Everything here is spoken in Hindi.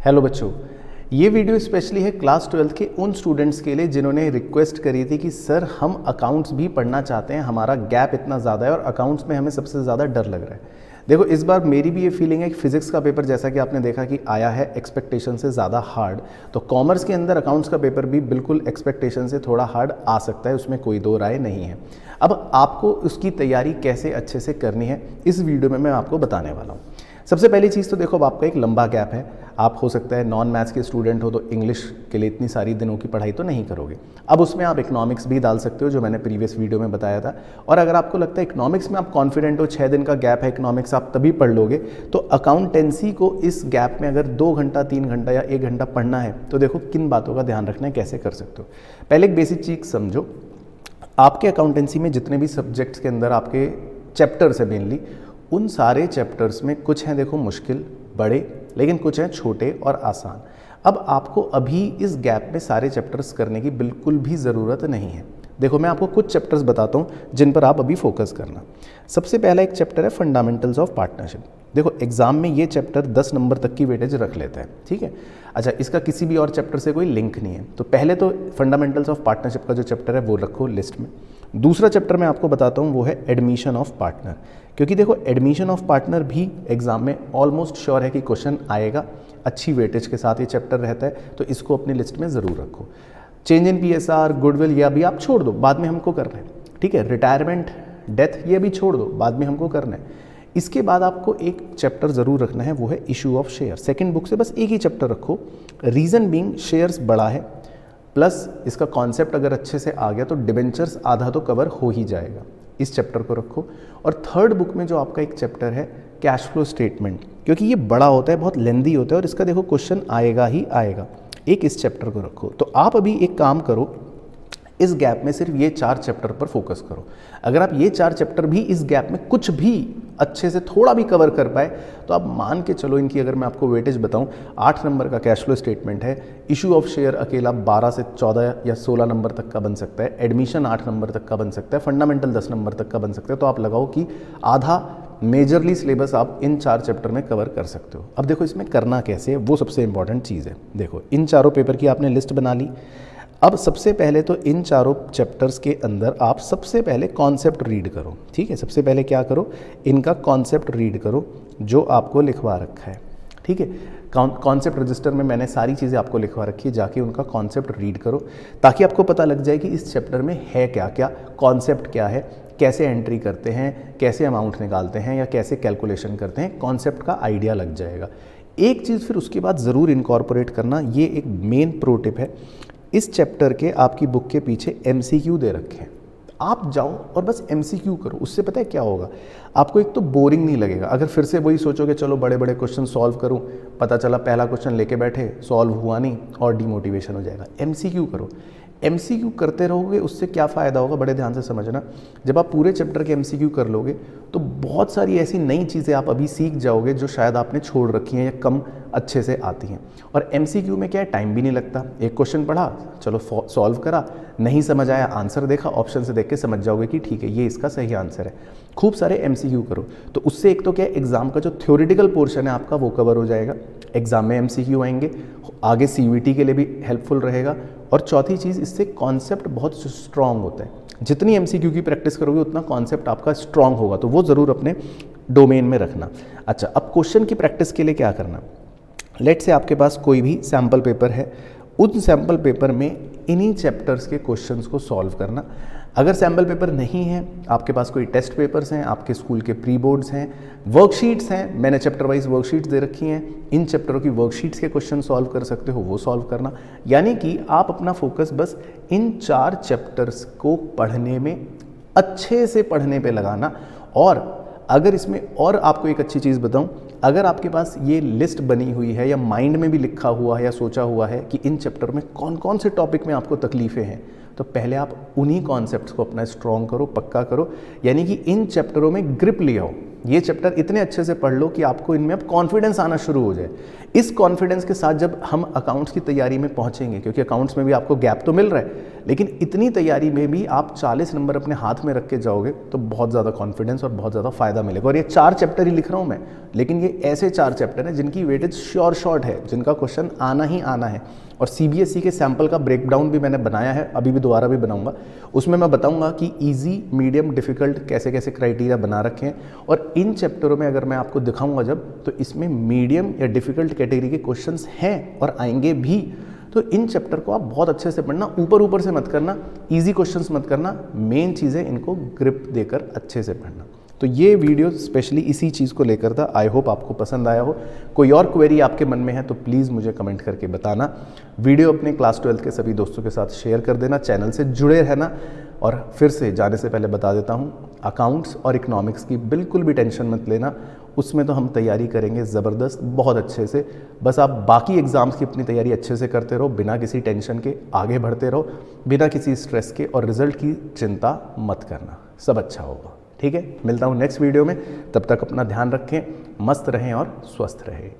हेलो बच्चों, ये वीडियो स्पेशली है क्लास 12th के उन स्टूडेंट्स के लिए जिन्होंने रिक्वेस्ट करी थी कि सर हम अकाउंट्स भी पढ़ना चाहते हैं, हमारा गैप इतना ज़्यादा है और अकाउंट्स में हमें सबसे ज़्यादा डर लग रहा है। देखो, इस बार मेरी भी ये फीलिंग है कि फिजिक्स का पेपर जैसा कि आपने देखा कि आया है एक्सपेक्टेशन से ज़्यादा हार्ड, तो कॉमर्स के अंदर अकाउंट्स का पेपर भी बिल्कुल एक्सपेक्टेशन से थोड़ा हार्ड आ सकता है, उसमें कोई दो राय नहीं है। अब आपको उसकी तैयारी कैसे अच्छे से करनी है इस वीडियो में मैं आपको बताने वाला हूँ। सबसे पहली चीज़ तो देखो, अब आपका एक लंबा गैप है। आप हो सकता है नॉन मैथ्स के स्टूडेंट हो तो इंग्लिश के लिए इतनी सारी दिनों की पढ़ाई तो नहीं करोगे। अब उसमें आप इकोनॉमिक्स भी डाल सकते हो, जो मैंने प्रीवियस वीडियो में बताया था। और अगर आपको लगता है इकोनॉमिक्स में आप कॉन्फिडेंट हो, 6 दिन का गैप है, इकोनॉमिक्स आप तभी पढ़ लोगे, तो अकाउंटेंसी को इस गैप में अगर 2 घंटा 3 घंटा या 1 घंटा पढ़ना है तो देखो किन बातों का ध्यान रखना है, कैसे कर सकते हो। पहले एक बेसिक चीज़ समझो, आपके अकाउंटेंसी में जितने भी सब्जेक्ट्स के अंदर आपके चैप्टर्स है मेनली, उन सारे चैप्टर्स में कुछ हैं देखो मुश्किल बड़े, लेकिन कुछ हैं छोटे और आसान। अब आपको अभी इस गैप में सारे चैप्टर्स करने की बिल्कुल भी ज़रूरत नहीं है। देखो, मैं आपको कुछ चैप्टर्स बताता हूँ जिन पर आप अभी फोकस करना। सबसे पहला एक चैप्टर है फंडामेंटल्स ऑफ पार्टनरशिप। देखो, एग्जाम में ये चैप्टर 10 नंबर तक की वेटेज रख लेता है, ठीक है। अच्छा, इसका किसी भी और चैप्टर से कोई लिंक नहीं है, तो पहले तो फंडामेंटल्स ऑफ पार्टनरशिप का जो चैप्टर है वो रखो लिस्ट में। दूसरा चैप्टर मैं आपको बताता हूँ, वो है एडमिशन ऑफ पार्टनर, क्योंकि देखो एडमिशन ऑफ पार्टनर भी एग्जाम में ऑलमोस्ट श्योर है कि क्वेश्चन आएगा, अच्छी वेटेज के साथ ये चैप्टर रहता है, तो इसको अपनी लिस्ट में ज़रूर रखो। चेंज इन PSR, गुडविल, या भी आप छोड़ दो, बाद में हमको करना है, ठीक है। रिटायरमेंट, डेथ, ये भी छोड़ दो, बाद में हमको करना है। इसके बाद आपको एक चैप्टर ज़रूर रखना है, वो है issue of share. Second book से बस एक ही चैप्टर रखो। रीज़न बीइंग शेयर्स बड़ा है, प्लस इसका कॉन्सेप्ट अगर अच्छे से आ गया तो डिबेंचर्स आधा तो कवर हो ही जाएगा, इस चैप्टर को रखो। और थर्ड बुक में जो आपका एक चैप्टर है कैश फ्लो स्टेटमेंट, क्योंकि ये बड़ा होता है, बहुत लेंदी होता है और इसका देखो क्वेश्चन आएगा ही आएगा, एक इस चैप्टर को रखो। तो आप अभी एक काम करो, इस गैप में सिर्फ ये 4 चैप्टर पर फोकस करो। अगर आप ये 4 चैप्टर भी इस गैप में कुछ भी अच्छे से थोड़ा भी कवर कर पाए तो आप मान के चलो, इनकी अगर मैं आपको वेटेज बताऊं, 8 नंबर का कैश फ्लो स्टेटमेंट है, इशू ऑफ शेयर अकेला 12 से 14 या 16 नंबर तक का बन सकता है, एडमिशन 8 नंबर तक का बन सकता है, फंडामेंटल 10 नंबर तक का बन सकता है। तो आप लगाओ कि आधा मेजरली सिलेबस आप इन 4 चैप्टर में कवर कर सकते हो। अब देखो, इसमें करना कैसे है वो सबसे इंपॉर्टेंट चीज़ है। देखो, इन चारों पेपर की आपने लिस्ट बना ली। अब सबसे पहले तो इन चारों चैप्टर्स के अंदर आप सबसे पहले कॉन्सेप्ट रीड करो, ठीक है। सबसे पहले क्या करो, इनका कॉन्सेप्ट रीड करो जो आपको लिखवा रखा है, ठीक है। कॉन्सेप्ट रजिस्टर में मैंने सारी चीज़ें आपको लिखवा रखी है, जाके उनका कॉन्सेप्ट रीड करो, ताकि आपको पता लग जाए कि इस चैप्टर में है क्या क्या, कॉन्सेप्ट क्या है, कैसे एंट्री करते हैं, कैसे अमाउंट निकालते हैं या कैसे कैलकुलेशन करते हैं, कॉन्सेप्ट का आइडिया लग जाएगा। एक चीज़ फिर उसके बाद ज़रूर इनकॉर्पोरेट करना, ये एक मेन प्रो टिप है, इस चैप्टर के आपकी बुक के पीछे MCQ दे रखे हैं। आप जाओ और बस MCQ करो, उससे पता है क्या होगा, आपको एक तो बोरिंग नहीं लगेगा। अगर फिर से वही सोचोगे चलो बड़े बड़े क्वेश्चन सॉल्व करूं, पता चला पहला क्वेश्चन लेके बैठे, सॉल्व हुआ नहीं और डिमोटिवेशन हो जाएगा। MCQ करो। MCQ करते रहोगे, उससे क्या फ़ायदा होगा, बड़े ध्यान से समझना। जब आप पूरे चैप्टर के MCQ कर लोगे तो बहुत सारी ऐसी नई चीज़ें आप अभी सीख जाओगे जो शायद आपने छोड़ रखी हैं या कम अच्छे से आती हैं। और MCQ में क्या है, टाइम भी नहीं लगता, एक क्वेश्चन पढ़ा, चलो सॉल्व करा, नहीं समझ आया, आंसर देखा, ऑप्शन से देख के समझ जाओगे कि ठीक है ये इसका सही आंसर है। खूब सारे MCQ करो, तो उससे एक तो क्या है, एग्जाम का जो थ्योरेटिकल पोर्शन है आपका वो कवर हो जाएगा, एग्जाम में MCQ आएंगे, आगे CVT के लिए भी हेल्पफुल रहेगा। और चौथी चीज़, इससे कॉन्सेप्ट बहुत स्ट्रांग होता है। जितनी MCQ की प्रैक्टिस करोगे उतना कॉन्सेप्ट आपका स्ट्रांग होगा, तो वो ज़रूर अपने डोमेन में रखना। अच्छा, अब क्वेश्चन की प्रैक्टिस के लिए क्या करना, लेट से आपके पास कोई भी सैम्पल पेपर है, उन सैम्पल पेपर में इन्हीं चैप्टर्स के क्वेश्चंस को सॉल्व करना। अगर सैम्पल पेपर नहीं है, आपके पास कोई टेस्ट पेपर्स हैं, आपके स्कूल के प्री बोर्ड्स हैं, वर्कशीट्स हैं, मैंने चैप्टर वाइज वर्कशीट्स दे रखी हैं, इन चैप्टरों की वर्कशीट्स के क्वेश्चन सॉल्व कर सकते हो, वो सॉल्व करना। यानी कि आप अपना फोकस बस इन 4 चैप्टर्स को पढ़ने में, अच्छे से पढ़ने पे लगाना। और अगर इसमें और आपको एक अच्छी चीज़ बताऊं, अगर आपके पास ये लिस्ट बनी हुई है या माइंड में भी लिखा हुआ है या सोचा हुआ है कि इन चैप्टर में कौन कौन से टॉपिक में आपको तकलीफ़ें हैं, तो पहले आप उन्हीं कॉन्सेप्ट्स को अपना स्ट्रॉन्ग करो, पक्का करो, यानी कि इन चैप्टरों में ग्रिप ले आओ। ये चैप्टर इतने अच्छे से पढ़ लो कि आपको इनमें अब कॉन्फिडेंस आना शुरू हो जाए। इस कॉन्फिडेंस के साथ जब हम अकाउंट्स की तैयारी में पहुंचेंगे, क्योंकि अकाउंट्स में भी आपको गैप तो मिल रहा है, लेकिन इतनी तैयारी में भी आप 40 नंबर अपने हाथ में रख के जाओगे तो बहुत ज़्यादा कॉन्फिडेंस और बहुत ज़्यादा फायदा मिलेगा। और ये 4 चैप्टर ही लिख रहा हूँ मैं, लेकिन ये ऐसे 4 चैप्टर हैं जिनकी वेटेज श्योर शॉर्ट है, जिनका क्वेश्चन आना ही आना है। और CBSE के सैम्पल का ब्रेकडाउन भी मैंने बनाया है, अभी भी दोबारा भी बनाऊंगा। उसमें मैं बताऊंगा कि इजी, मीडियम, डिफिकल्ट कैसे कैसे क्राइटेरिया बना रखे हैं। और इन चैप्टरों में अगर मैं आपको दिखाऊंगा जब, तो इसमें मीडियम या डिफिकल्ट कैटेगरी के क्वेश्चंस हैं और आएंगे भी। तो इन चैप्टर को आप बहुत अच्छे से पढ़ना, ऊपर ऊपर से मत करना, इजी क्वेश्चंस मत करना, मेन चीज़ें इनको ग्रिप देकर अच्छे से पढ़ना। तो ये वीडियो स्पेशली इसी चीज़ को लेकर था। आई होप आपको पसंद आया हो। कोई और क्वेरी आपके मन में है तो प्लीज़ मुझे कमेंट करके बताना। वीडियो अपने क्लास 12 के सभी दोस्तों के साथ शेयर कर देना, चैनल से जुड़े रहना। और फिर से जाने से पहले बता देता हूँ, अकाउंट्स और इकोनॉमिक्स की बिल्कुल भी टेंशन मत लेना, उसमें तो हम तैयारी करेंगे ज़बरदस्त, बहुत अच्छे से। बस आप बाकी एग्ज़ाम्स की अपनी तैयारी अच्छे से करते रहो, बिना किसी टेंशन के आगे बढ़ते रहो, बिना किसी स्ट्रेस के, और रिजल्ट की चिंता मत करना, सब अच्छा होगा। ठीक है, मिलता हूँ नेक्स्ट वीडियो में। तब तक अपना ध्यान रखें, मस्त रहें और स्वस्थ रहें।